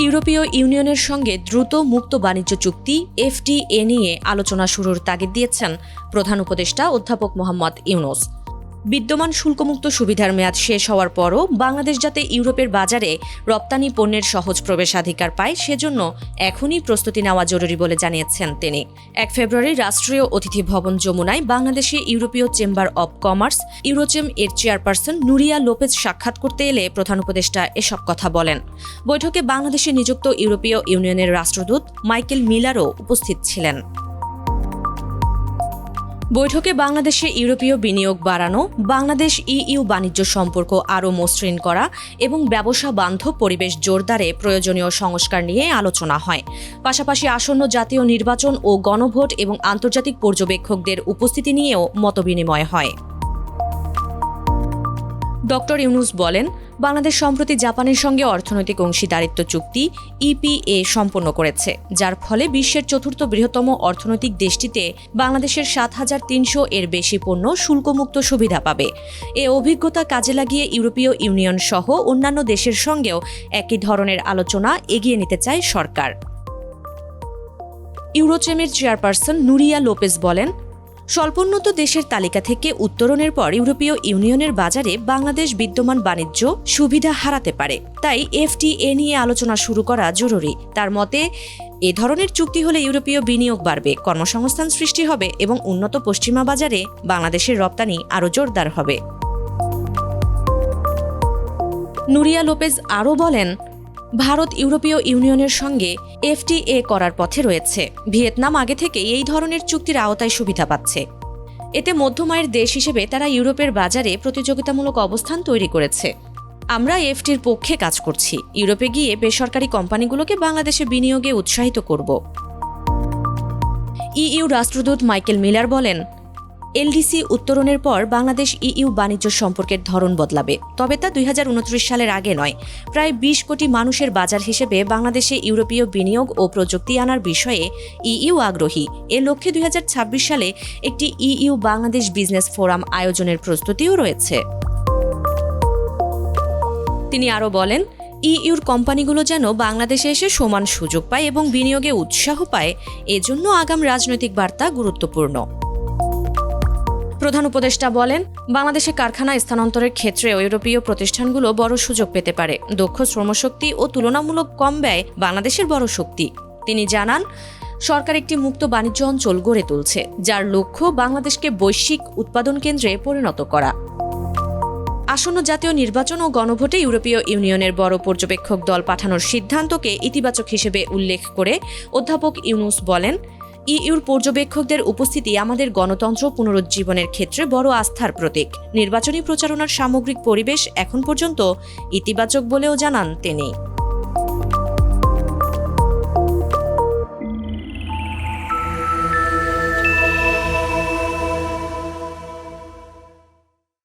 ইউরোপীয় ইউনিয়নের সঙ্গে দ্রুত মুক্ত বাণিজ্য চুক্তি এফটিএ নিয়ে আলোচনা শুরুর তাগিদ দিয়েছেন প্রধান উপদেষ্টা অধ্যাপক মোহাম্মদ ইউনূস। বিদ্যমান শুল্কমুক্ত সুবিধার মেয়াদ শেষ হওয়ার পরও বাংলাদেশ যাতে ইউরোপের বাজারে রপ্তানি পণ্যের সহজ প্রবেশাধিকার পায় সেজন্য এখনই প্রস্তুতি নেওয়া জরুরি বলে জানিয়েছেন তিনি। 1 ফেব্রুয়ারি রাষ্ট্রীয় অতিথি ভবন যমুনায় বাংলাদেশে ইউরোপীয় চেম্বার অব কমার্স ইউরোচেম এর চেয়ারপারসন নুরিয়া লোপেজ সাক্ষাৎ করতে এলে প্রধান উপদেষ্টা এসব কথা বলেন। বৈঠকে বাংলাদেশে নিযুক্ত ইউরোপীয় ইউনিয়নের রাষ্ট্রদূত মাইকেল মিলারও উপস্থিত ছিলেন। বৈঠকে বাংলাদেশে ইউরোপীয় বিনিয়োগ বাড়ানো, বাংলাদেশ ইইউ বাণিজ্য সম্পর্ক আরও মসৃণ করা এবং ব্যবসা বান্ধব পরিবেশ জোরদারে প্রয়োজনীয় সংস্কার নিয়ে আলোচনা হয়। পাশাপাশি আসন্ন জাতীয় নির্বাচন ও গণভোট এবং আন্তর্জাতিক পর্যবেক্ষকদের উপস্থিতি নিয়েও মতবিনিময় হয়। ডক্টর ইউনূস বলেন, বাংলাদেশ সম্প্রতি জাপানের সঙ্গে অর্থনৈতিক অংশীদারিত্ব চুক্তি ইপিএ সম্পন্ন করেছে, যার ফলে বিশ্বের চতুর্থ বৃহত্তম অর্থনৈতিক দেশটিতে বাংলাদেশের ৭,৩০০ এর বেশি পণ্য শুল্কমুক্ত সুবিধা পাবে। এ অভিজ্ঞতা কাজে লাগিয়ে ইউরোপীয় ইউনিয়ন সহ অন্যান্য দেশের সঙ্গেও একই ধরনের আলোচনা এগিয়ে নিতে চায় সরকার। ইউরোচেমের চেয়ারপারসন নুরিয়া লোপেজ বলেন, স্বল্পোন্নত দেশের তালিকা থেকে উত্তরণের পর ইউরোপীয় ইউনিয়নের বাজারে বাংলাদেশ বিদ্যমান বাণিজ্য সুবিধা হারাতে পারে। তাই এফটিএ নিয়ে আলোচনা শুরু করা জরুরি। তার মতে, এ ধরনের চুক্তি হলে ইউরোপীয় বিনিয়োগ বাড়বে, কর্মসংস্থান সৃষ্টি হবে এবং উন্নত পশ্চিমা বাজারে বাংলাদেশের রপ্তানি আরও জোরদার হবে। নুরিয়া লোপেজ আরও বলেন, ভারত ইউরোপীয় ইউনিয়নের সঙ্গে এফটিএ করার পথে রয়েছে। ভিয়েতনাম আগে থেকে এই ধরনের চুক্তির আওতায় সুবিধা পাচ্ছে। এতে মধ্যমায়ের দেশ হিসেবে তারা ইউরোপের বাজারে প্রতিযোগিতামূলক অবস্থান তৈরি করেছে। আমরা এফটির পক্ষে কাজ করছি। ইউরোপে গিয়ে বেসরকারি কোম্পানিগুলোকে বাংলাদেশে বিনিয়োগে উৎসাহিত করব। ইইউ রাষ্ট্রদূত মাইকেল মিলার বলেন, এলডিসি উত্তরণের পর বাংলাদেশ ইইউ বাণিজ্য সম্পর্কের ধরন বদলাবে, তবে তা 2029 সালের আগে নয়। প্রায় 20 কোটি মানুষের বাজার হিসেবে বাংলাদেশে ইউরোপীয় বিনিয়োগ ও প্রযুক্তি আনার বিষয়ে ইইউ আগ্রহী। এ লক্ষ্যে 2026 সালে একটি ইইউ বাংলাদেশ বিজনেস ফোরাম আয়োজনের প্রস্তুতিও রয়েছে। তিনি আরও বলেন, ইইউর কোম্পানিগুলো যেন বাংলাদেশে এসে সমান সুযোগ পায় এবং বিনিয়োগে উৎসাহ পায়, এজন্য আগাম রাজনৈতিক বার্তা গুরুত্বপূর্ণ। প্রধান উপদেষ্টা বলেন, বাংলাদেশে কারখানা স্থানান্তরের ক্ষেত্রে ইউরোপীয় প্রতিষ্ঠানগুলো বড় সুযোগ পেতে পারে। দক্ষ শ্রমশক্তি ও তুলনামূলক কম ব্যয় বাংলাদেশের বড় শক্তি। তিনি জানান, সরকার একটি মুক্ত বাণিজ্য অঞ্চল গড়ে তুলছে, যার লক্ষ্য বাংলাদেশকে বৈশ্বিক উৎপাদন কেন্দ্রে পরিণত করা। আসন্ন জাতীয় নির্বাচন ও গণভোটে ইউরোপীয় ইউনিয়নের বড় পর্যবেক্ষক দল পাঠানোর সিদ্ধান্তকে ইতিবাচক হিসেবে উল্লেখ করে অধ্যাপক ইউনূস বলেন, ইইউর পর্যবেক্ষকদের উপস্থিতি আমাদের গণতন্ত্র পুনরুজ্জীবনের ক্ষেত্রে বড় আস্থার প্রতীক। নির্বাচনী প্রচারণার সামগ্রিক পরিবেশ এখন পর্যন্ত ইতিবাচক বলেও জানান তিনি।